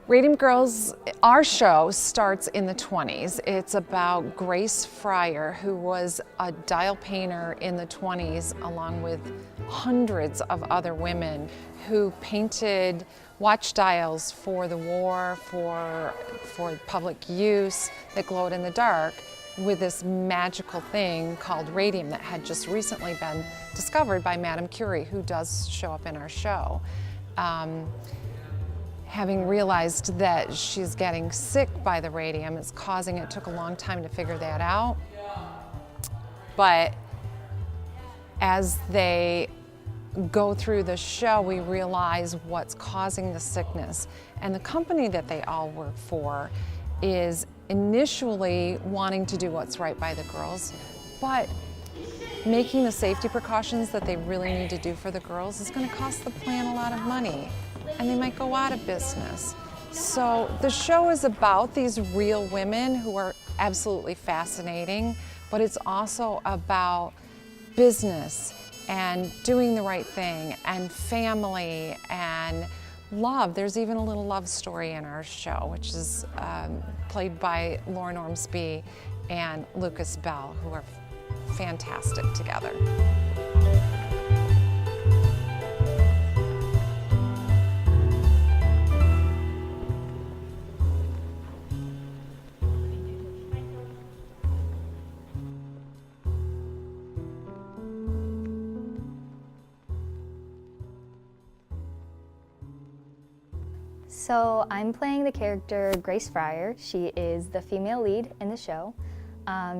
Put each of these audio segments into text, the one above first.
Radium Girls, our show starts in the 20s. It's about Grace Fryer, who was a dial painter in the 20s, along with hundreds of other women who painted watch dials for the war, for public use that glowed in the dark, with this magical thing called radium that had just recently been discovered by Madame Curie, who does show up in our show. Having realized that she's getting sick by the radium, it's causing it took a long time to figure that out. But as they go through the show, we realize what's causing the sickness. And the company that they all work for is initially wanting to do what's right by the girls, but making the safety precautions that they really need to do for the girls is going to cost the plant a lot of money, and they might go out of business. So the show is about these real women who are absolutely fascinating, but it's also about business and doing the right thing and family and love. There's even a little love story in our show, which is played by Lauren Ormsby and Lucas Bell, who are fantastic together. So I'm playing the character Grace Fryer. She is the female lead in the show.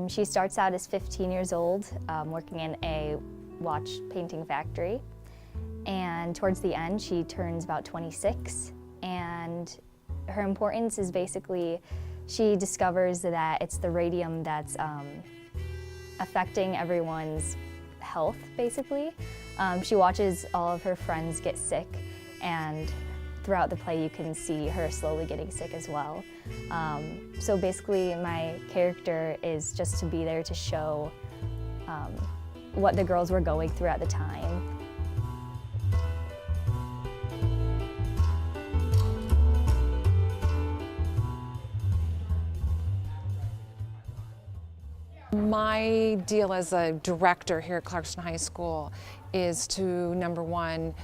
She starts out as 15 years old, working in a watch painting factory. And towards the end, she turns about 26. And her importance is basically, she discovers that it's the radium that's affecting everyone's health, basically. She watches all of her friends get sick, and throughout the play you can see her slowly getting sick as well. So basically my character is just to be there to show what the girls were going through at the time. My deal as a director here at Clarkston High School is to, number one,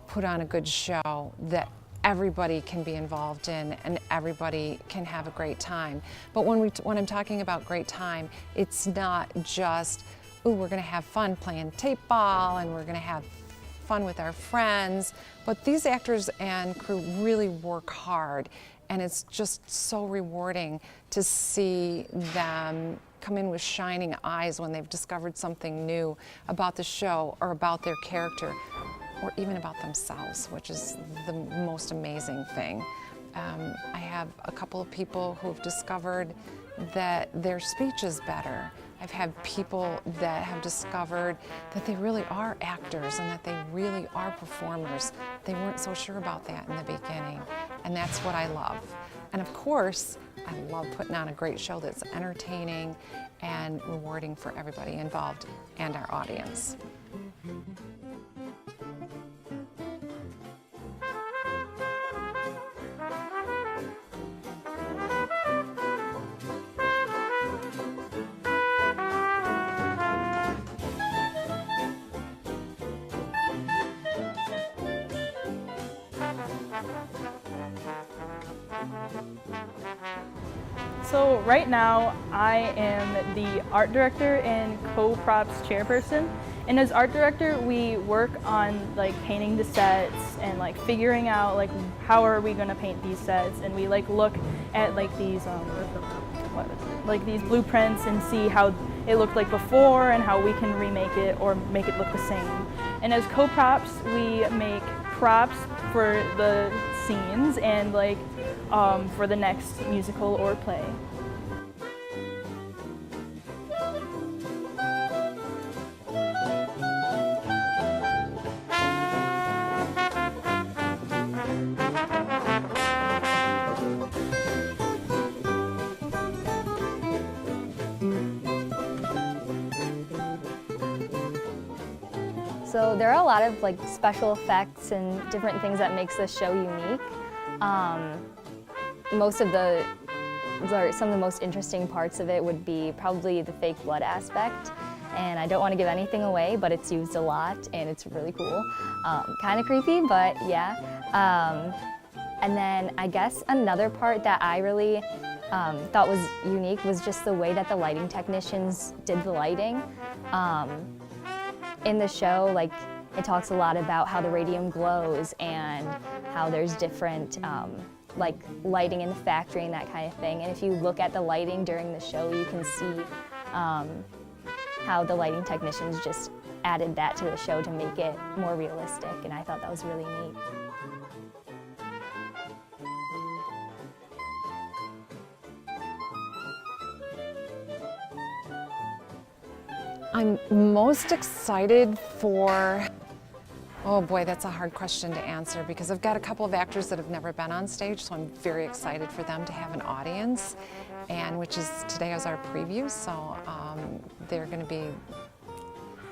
put on a good show that everybody can be involved in and everybody can have a great time. But when I'm talking about great time, it's not just, ooh, we're gonna have fun playing tape ball and we're gonna have fun with our friends, but these actors and crew really work hard, and it's just so rewarding to see them come in with shining eyes when they've discovered something new about the show or about their character, or even about themselves, which is the most amazing thing. I have a couple of people who have discovered that their speech is better. I've had people that have discovered that they really are actors and that they really are performers. They weren't so sure about that in the beginning, and that's what I love. And of course, I love putting on a great show that's entertaining and rewarding for everybody involved and our audience. So right now I am the art director and co-props chairperson, and as art director we work on like painting the sets and like figuring out like how are we going to paint these sets, and we like look at like these these blueprints and see how it looked like before and how we can remake it or make it look the same. And as co-props we make props for the scenes and like for the next musical or play. So there are a lot of like special effects and different things that makes this show unique. some of the most interesting parts of it would be probably the fake blood aspect. And I don't want to give anything away, but it's used a lot and it's really cool. Kind of creepy, but yeah. And then I guess another part that I really thought was unique was just the way that the lighting technicians did the lighting. In the show, like, it talks a lot about how the radium glows and how there's different like lighting in the factory and that kind of thing. And if you look at the lighting during the show, you can see how the lighting technicians just added that to the show to make it more realistic, and I thought that was really neat. I'm most excited for, oh boy, that's a hard question to answer because I've got a couple of actors that have never been on stage, so I'm very excited for them to have an audience, and which is, today is our preview, so they're going to be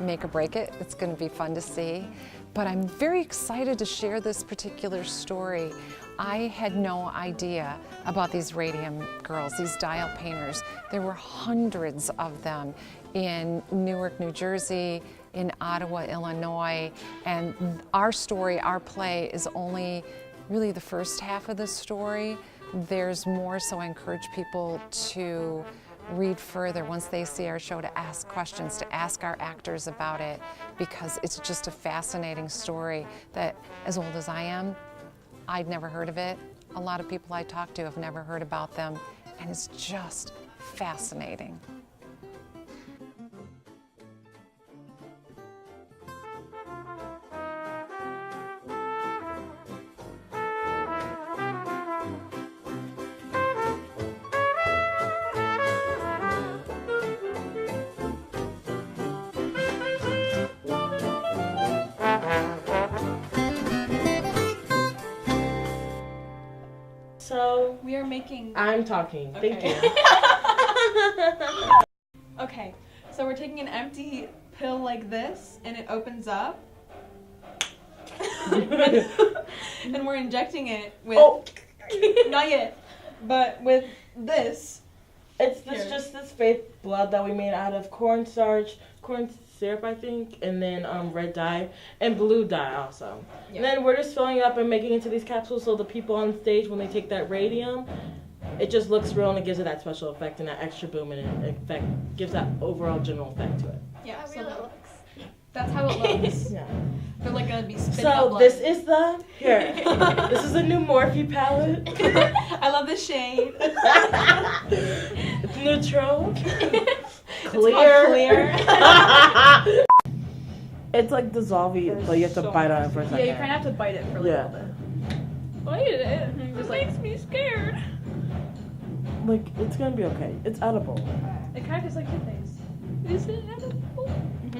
make or break it. It's going to be fun to see, but I'm very excited to share this particular story. I had no idea about these Radium Girls, these dial painters. There were hundreds of them in Newark, New Jersey, in Ottawa, Illinois, and our story, our play, is only really the first half of the story. There's more, so I encourage people to read further once they see our show, to ask questions, to ask our actors about it, because it's just a fascinating story that, as old as I am, I'd never heard of it. A lot of people I talk to have never heard about them, and it's just fascinating. So We are making... I'm talking. Okay. Thank you. Okay, so we're taking an empty pill like this, and it opens up. And we're injecting it with... Oh, Not yet. But with this. it's this Here. just this fake blood that we made out of cornstarch, corn syrup, I think, and then red dye and blue dye also. Yeah. And then we're just filling it up and making it into these capsules so the people on stage, when they take that radium, it just looks real and it gives it that special effect and that extra boom, and it effect gives that overall general effect to it. Yeah, so that's how it looks. Yeah. They're like gonna be spitting out So blood. this is the here. This is a new Morphe palette. I love the shade. It's neutral. Clear. Clear. It's like dissolving, but you have to So bite on it for a Yeah, second. you kind of have to bite it for like Yeah. a little bit. Bite it. It makes me scared. Like, it's gonna be okay. It's edible. It kind of tastes like toothpaste. Is it edible?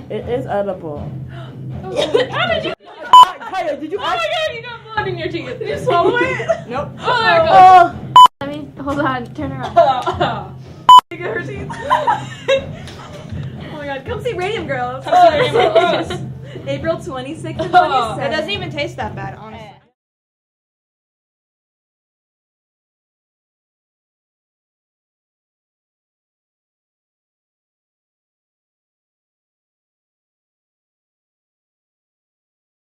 It is edible. Oh, how did you? Kaya, did you Oh my god, you got blood in your teeth. Did you swallow it? Nope. Oh, there it goes. Oh. Let me, hold on, turn around. You got her teeth. Oh my god, come see Radium Girls. April 26th and 27th. It doesn't even taste that bad, honestly.